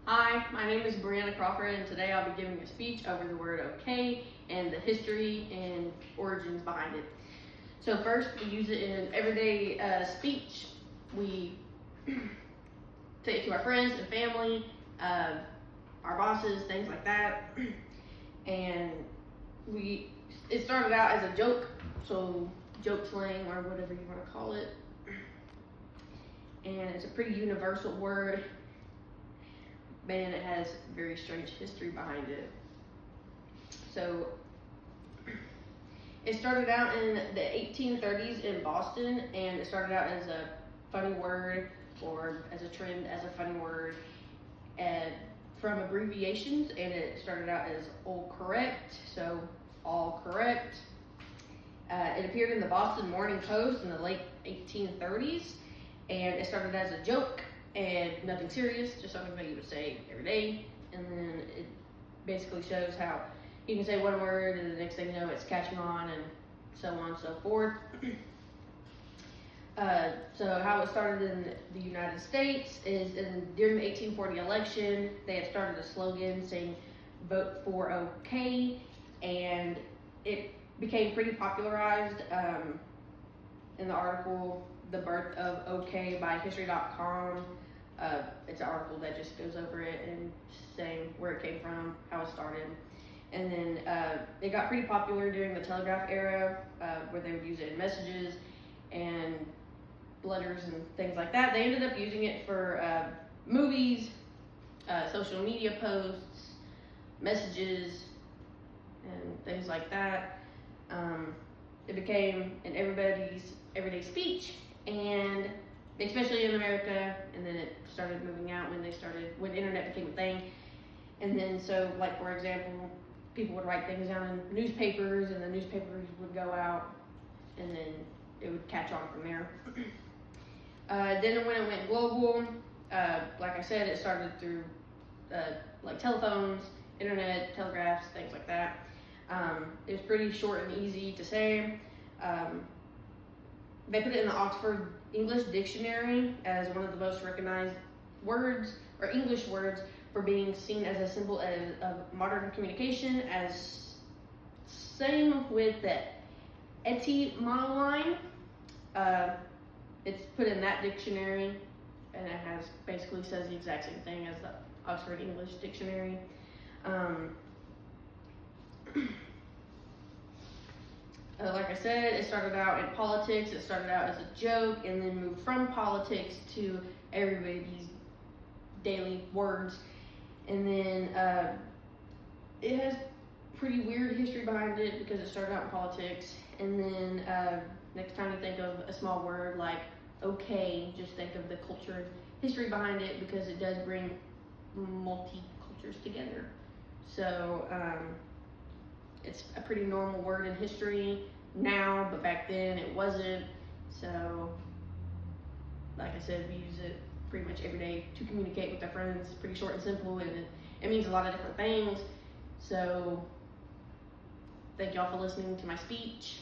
Hi, my name is Brianna Crawford, and today I'll be giving a speech over the word okay and the history and origins behind it. So first, we use it in everyday speech. We say it to our friends and family, our bosses, things like that. And it started out as a joke, so joke slang or whatever you want to call it. And it's a pretty universal word. And it has very strange history behind it. So it started out in the 1830s in Boston, and it started out as a funny word or as a trend as a funny word from abbreviations, and it started out as all correct, so all correct. It appeared in the Boston Morning Post in the late 1830s, and it started as a joke and nothing serious, just something that you would say every day. And then it basically shows how you can say one word and the next thing you know it's catching on, and so on and so forth. So how it started in the United States is during the 1840 election, they had started a slogan saying vote for okay, and it became pretty popularized. In the article The Birth of Okay by History.com, it's an article that just goes over it and saying where it came from, how it started. And then it got pretty popular during the telegraph era, where they would use it in messages and letters and things like that. They ended up using it for movies, social media posts, messages, and things like that. It became in everybody's everyday speech, and especially in America, and then it started moving out when internet became a thing. And then so, like, for example, people would write things down in newspapers, and the newspapers would go out, and then it would catch on from there. Then when it went global, like I said, it started through like telephones, internet, telegraphs, things like that. It was pretty short and easy to say. They put it in the Oxford English Dictionary as one of the most recognized words or English words for being seen as a symbol of modern communication, as same with the etymology. It's put in that dictionary, and it has basically says the exact same thing as the Oxford English Dictionary. Like I said, it started out in politics. It started out as a joke, and then moved from politics to everybody's daily words. And then it has pretty weird history behind it because it started out in politics. And then next time you think of a small word like okay, just think of the culture and history behind it, because it does bring multi-cultures together. So it's a pretty normal word in history now, but back then it wasn't. So, like I said, we use it pretty much every day to communicate with our friends. Pretty short and simple, and it means a lot of different things. So, thank y'all for listening to my speech.